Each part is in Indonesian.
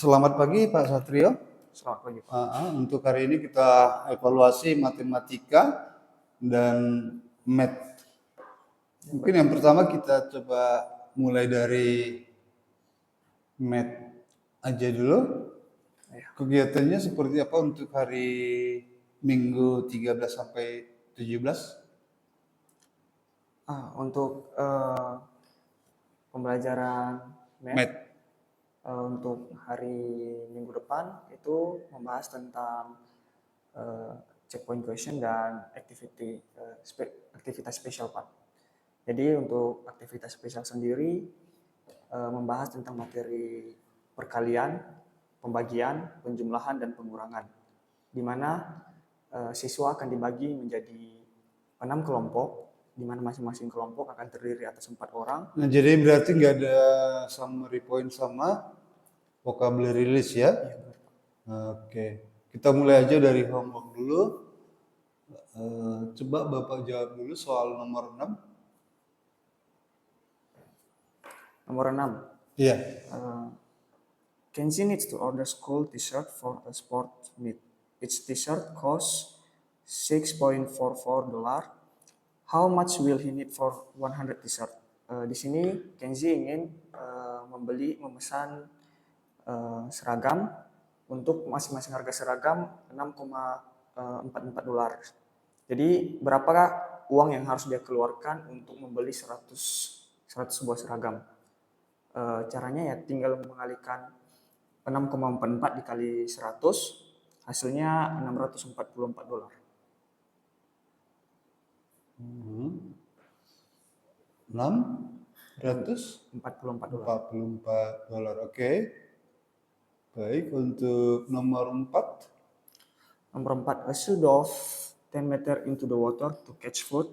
Selamat pagi Pak Satrio. Selamat pagi, Pak. Untuk hari ini kita evaluasi matematika dan math. Mungkin yang pertama kita coba mulai dari math aja dulu. Kegiatannya seperti apa untuk hari Minggu 13 sampai 17? Untuk pembelajaran Math. untuk hari minggu depan itu membahas tentang checkpoint question dan aktivitas spesial, Pak. Jadi untuk aktivitas spesial sendiri membahas tentang materi perkalian, pembagian, penjumlahan, dan pengurangan, di mana siswa akan dibagi menjadi 6 kelompok, di mana masing-masing kelompok akan terdiri atas 4 orang. Nah, jadi berarti nggak ada summary point sama vocabulary list ya? Iya, benar, Pak. Oke, kita mulai aja dari homework dulu. Coba Bapak jawab dulu soal nomor 6. Nomor 6. Iya. Kenzie needs to order school t-shirt for a sport meet. Each t-shirt costs $6.44. How much will he need for 100 t-shirt? Di sini Kenzie ingin memesan seragam untuk masing-masing harga seragam $6.44. Jadi berapakah uang yang harus dia keluarkan untuk membeli 100 buah seragam? Caranya ya tinggal mengalihkan 6,44 dikali 100, hasilnya $644. 644 dolar. Oke. Baik, untuk nomor 4. Nomor 4, a shoot off 10 meter into the water to catch food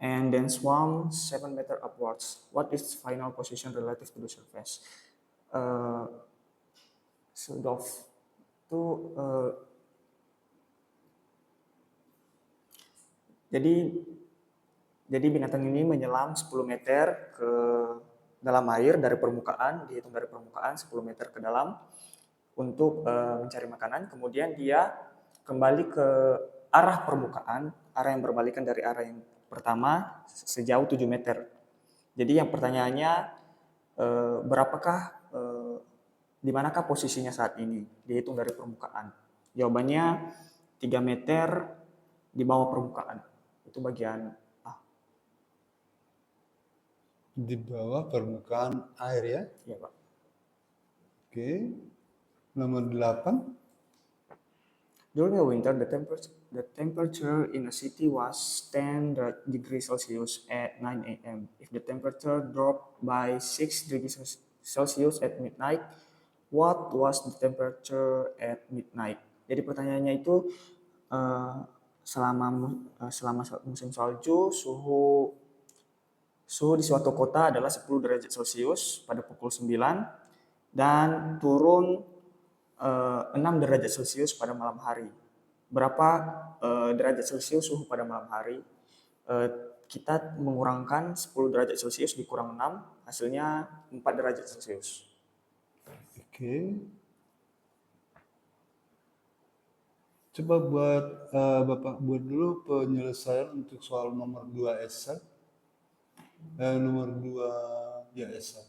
and then swam 7 meter upwards. What is its final position relative to the surface? Shoot off itu jadi binatang ini menyelam 10 meter ke dalam air dari permukaan, dihitung dari permukaan 10 meter ke dalam untuk mencari makanan. Kemudian dia kembali ke arah permukaan, arah yang berbalikan dari arah yang pertama sejauh 7 meter. Jadi yang pertanyaannya di manakah posisinya saat ini? Dihitung dari permukaan. Jawabannya 3 meter di bawah permukaan. Itu bagian A. Di bawah permukaan air ya? Iya, Pak. Oke. Nomor 8. During the winter, the temperature in a city was 10 degrees Celsius at 9 a.m. If the temperature dropped by 6 degrees Celsius at midnight, what was the temperature at midnight? Jadi pertanyaannya itu selama musim salju, suhu di suatu kota adalah 10 derajat Celcius pada pukul 9 dan turun 6 derajat Celcius pada malam hari. Berapa derajat Celcius suhu pada malam hari? Kita mengurangkan 10 derajat Celcius dikurang 6, hasilnya 4 derajat Celcius. Oke. Coba Bapak buat dulu penyelesaian untuk soal nomor 2 esai. Nomor 2 ya esai.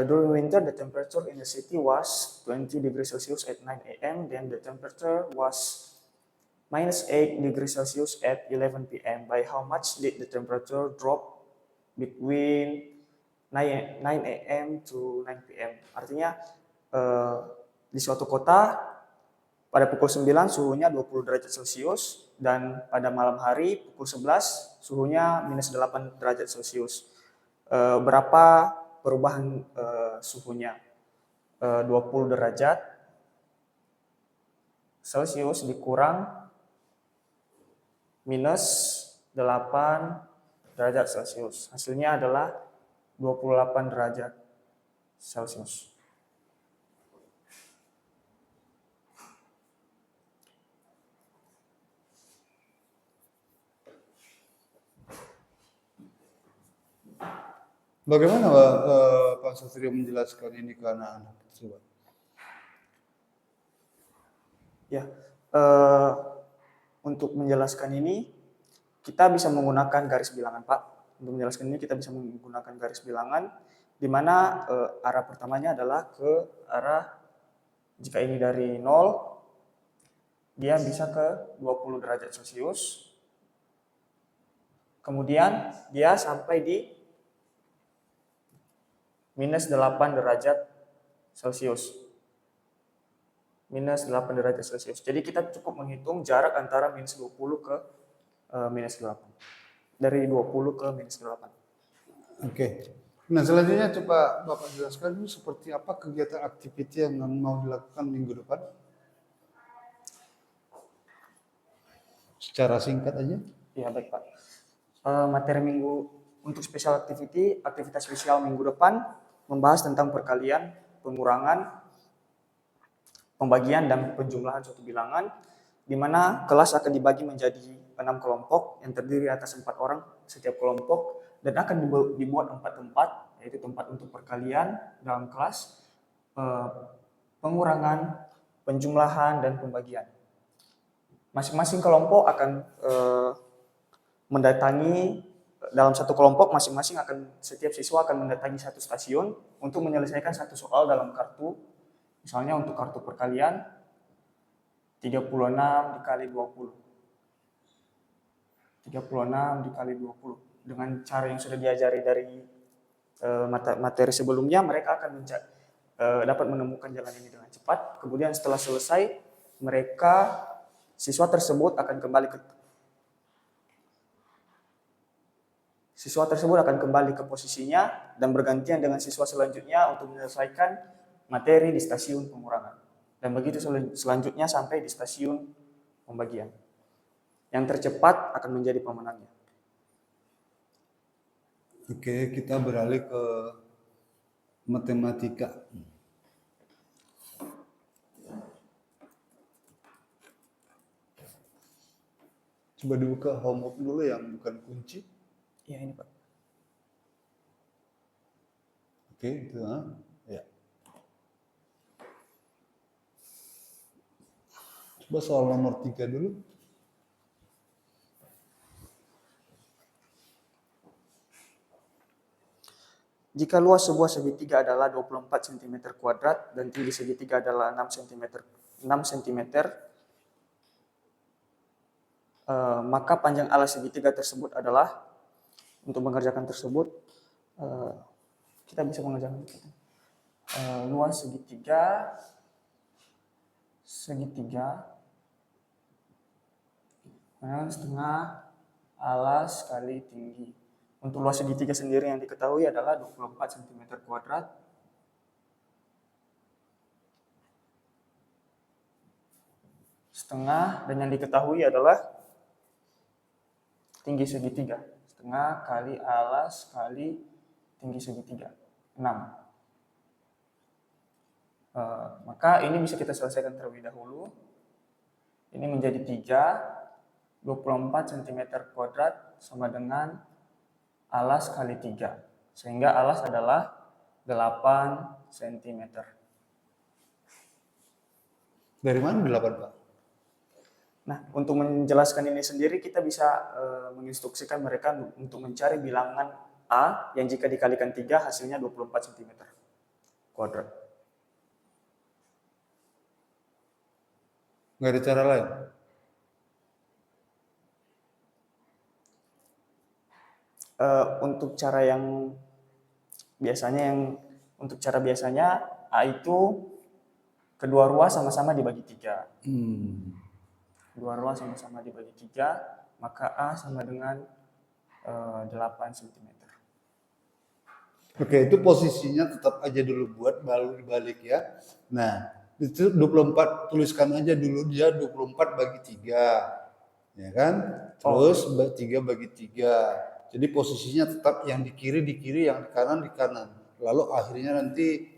During winter, the temperature in the city was 20 degrees Celsius at 9 a.m. Then the temperature was minus 8 degrees Celsius at 11 p.m. By how much did the temperature drop between 9 a.m. to 9 p.m.? Artinya di suatu kota pada pukul 9 suhunya 20 derajat Celcius dan pada malam hari pukul 11 suhunya minus 8 derajat Celcius. Berapa perubahan suhunya? 20 derajat Celcius dikurang minus 8 derajat Celcius. Hasilnya adalah 28 derajat Celcius. Bagaimana Pak Satrio menjelaskan ini ke anak-anak? Coba. Ya, untuk menjelaskan ini kita bisa menggunakan garis bilangan, Pak. Untuk menjelaskan ini kita bisa menggunakan garis bilangan di mana arah pertamanya adalah ke arah, jika ini dari 0 dia bisa ke 20 derajat Celcius. Kemudian dia sampai di minus 8 derajat Celcius. Minus 8 derajat Celcius. Jadi kita cukup menghitung jarak antara minus 20 ke minus 8. Dari 20 ke minus 8. Oke. Nah, selanjutnya coba Bapak jelaskan dulu seperti apa kegiatan aktiviti yang mau dilakukan minggu depan. Secara singkat aja. Ya, baik Pak. Materi minggu untuk special activity, aktivitas spesial minggu depan membahas tentang perkalian, pengurangan, pembagian dan penjumlahan suatu bilangan, di mana kelas akan dibagi menjadi 6 kelompok yang terdiri atas 4 orang setiap kelompok dan akan dibuat 4 tempat, yaitu tempat untuk perkalian dalam kelas, pengurangan, penjumlahan, dan pembagian. Masing-masing kelompok akan mendatangi, dalam satu kelompok masing-masing setiap siswa akan mendatangi satu stasiun untuk menyelesaikan satu soal dalam kartu. Misalnya untuk kartu perkalian 36 dikali 20. 36 dikali 20. Dengan cara yang sudah diajari dari materi sebelumnya, mereka akan dapat menemukan jalan ini dengan cepat. Kemudian setelah selesai, siswa tersebut akan kembali ke posisinya dan bergantian dengan siswa selanjutnya untuk menyelesaikan materi di stasiun pengurangan. Dan begitu selanjutnya sampai di stasiun pembagian. Yang tercepat akan menjadi pemenangnya. Oke, kita beralih ke matematika. Coba dibuka homework dulu yang bukan kunci. Ya, ini Pak. Oke, itu ya. Coba soal nomor 3 dulu. Jika luas sebuah segitiga adalah 24 cm kuadrat dan tinggi segitiga adalah 6 cm, maka panjang alas segitiga tersebut adalah, untuk mengerjakan tersebut, kita bisa mengerjakan luas segitiga setengah alas kali tinggi. Untuk luas segitiga sendiri yang diketahui adalah 24 cm kuadrat setengah, dan yang diketahui adalah tinggi segitiga. Setengah kali alas kali tinggi segitiga, 6. Maka ini bisa kita selesaikan terlebih dahulu. Ini menjadi 3, 24 cm kuadrat sama dengan alas kali 3. Sehingga alas adalah 8 cm. Dari mana 8, Pak? Nah, untuk menjelaskan ini sendiri kita bisa menginstruksikan mereka untuk mencari bilangan A yang jika dikalikan 3 hasilnya 24 cm kuadrat. Nggak ada cara lain? Untuk cara biasanya A itu kedua ruas sama-sama dibagi 3. Dua ruas sama-sama dibagi 3, maka A sama dengan 8 cm. Oke, itu posisinya tetap aja dulu buat baru dibalik ya. Nah, itu 24, tuliskan aja dulu dia 24 bagi 3. Ya kan? Terus 3 bagi 3. Jadi posisinya tetap yang di kiri, yang di kanan. Lalu akhirnya nanti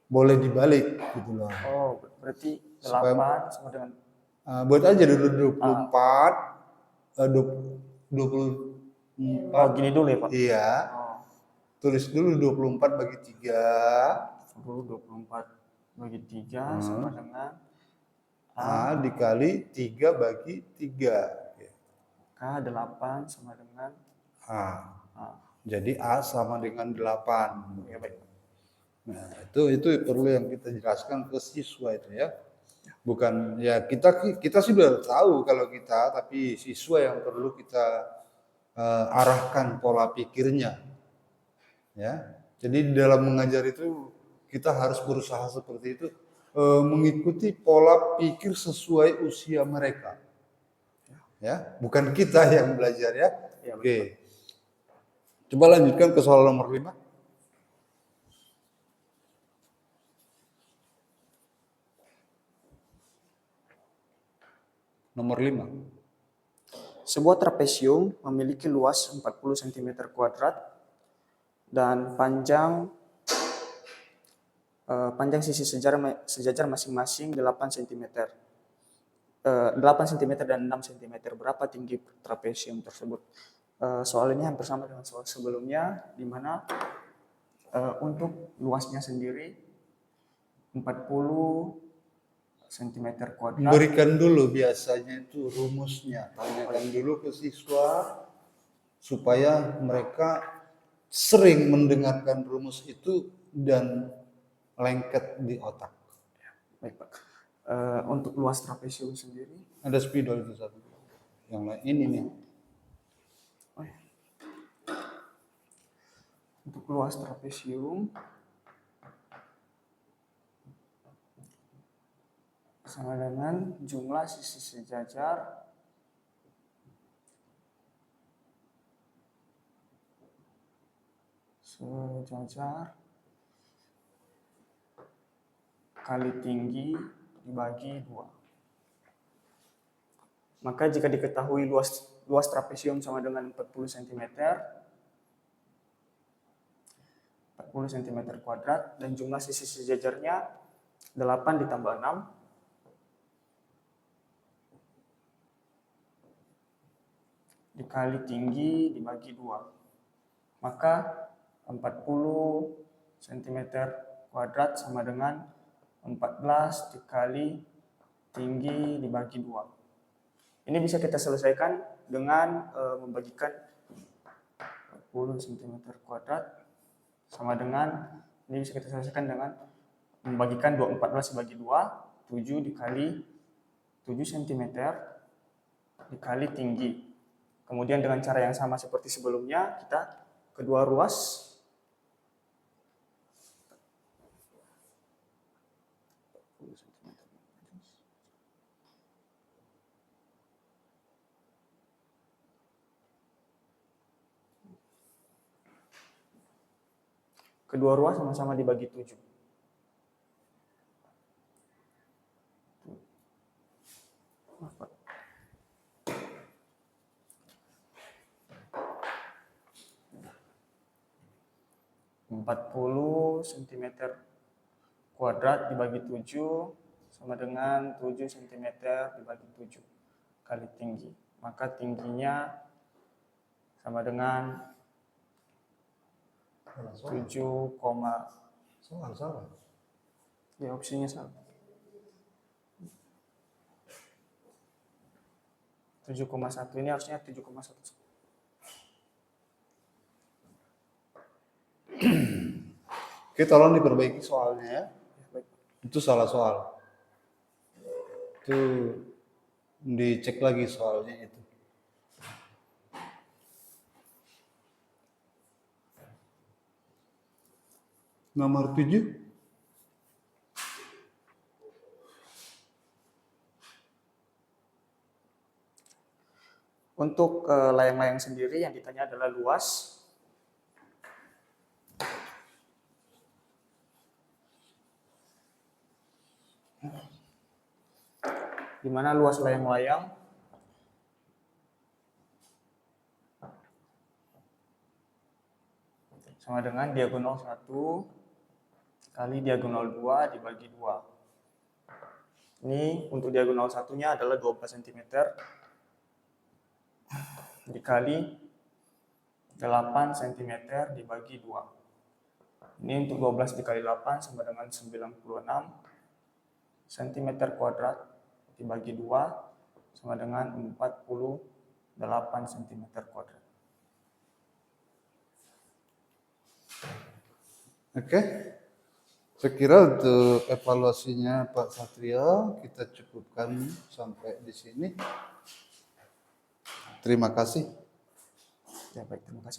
boleh dibalik gitu loh. Oh, berarti 8 sama dengan buat aja dulu 24 24. Oh, gini dulu ya, Pak? Iya. tulis dulu 24 bagi 3. 24 bagi 3 sama dengan A dikali 3 bagi 3. K8 sama dengan A. A. Jadi A sama dengan 8. Ya, baik. Nah, itu perlu yang kita jelaskan ke siswa itu ya. Bukan ya kita sudah tahu kalau kita, tapi siswa yang perlu kita arahkan pola pikirnya. Ya. Jadi dalam mengajar itu kita harus berusaha seperti itu, mengikuti pola pikir sesuai usia mereka. Ya, bukan kita yang belajar ya. Ya, Oke. Coba lanjutkan ke soal nomor 5. Nomor 5. Sebuah trapesium memiliki luas 40 cm kuadrat dan panjang sisi sejajar masing-masing 8 cm. 8 cm dan 6 cm. Berapa tinggi trapesium tersebut? Soal ini hampir sama dengan soal sebelumnya, di mana untuk luasnya sendiri 40 cm kuadrat. Berikan dulu biasanya itu rumusnya. Tanyakan dulu ke siswa supaya mereka sering mendengarkan rumus itu dan lengket di otak. Baik, Pak. Untuk luas trapesium sendiri, Ada spidol itu satu. Yang lain ini nih. untuk luas trapesium sama dengan jumlah sisi sejajar kali tinggi dibagi 2. Maka jika diketahui luas trapesium sama dengan 40 cm, 40 cm kuadrat, dan jumlah sisi sejajarnya 8 ditambah 6, dikali tinggi dibagi 2. Maka 40 cm kuadrat sama dengan 14 dikali tinggi dibagi 2. Ini bisa kita selesaikan dengan membagikan 40 cm kuadrat sama dengan, ini bisa kita selesaikan dengan membagikan 14 dibagi 2, 7 dikali 7 cm dikali tinggi. Kemudian dengan cara yang sama seperti sebelumnya, kita kedua ruas sama-sama dibagi 7. Empat puluh cm kuadrat dibagi 7 sama dengan 7 cm dibagi 7 kali tinggi. Maka tingginya sama dengan 7, salah. ya opsinya salah. 7,1 ini harusnya 7,1. Oke, tolong diperbaiki soalnya ya. Baik. Itu salah soal. Itu dicek lagi soalnya itu. Nomor 7. Untuk layang-layang sendiri yang ditanya adalah luas. Di mana luas layang-layang sama dengan diagonal 1 kali diagonal 2 dibagi 2. Ini untuk diagonal satunya adalah 24 cm dikali 8 cm dibagi 2. Ini untuk 12 dikali 8 sama dengan 96 cm kuadrat dibagi 2 sama dengan 48 cm kuadrat. Oke. Saya kira untuk evaluasinya Pak Satrio kita cukupkan sampai di sini. Terima kasih. Ya baik, terima kasih.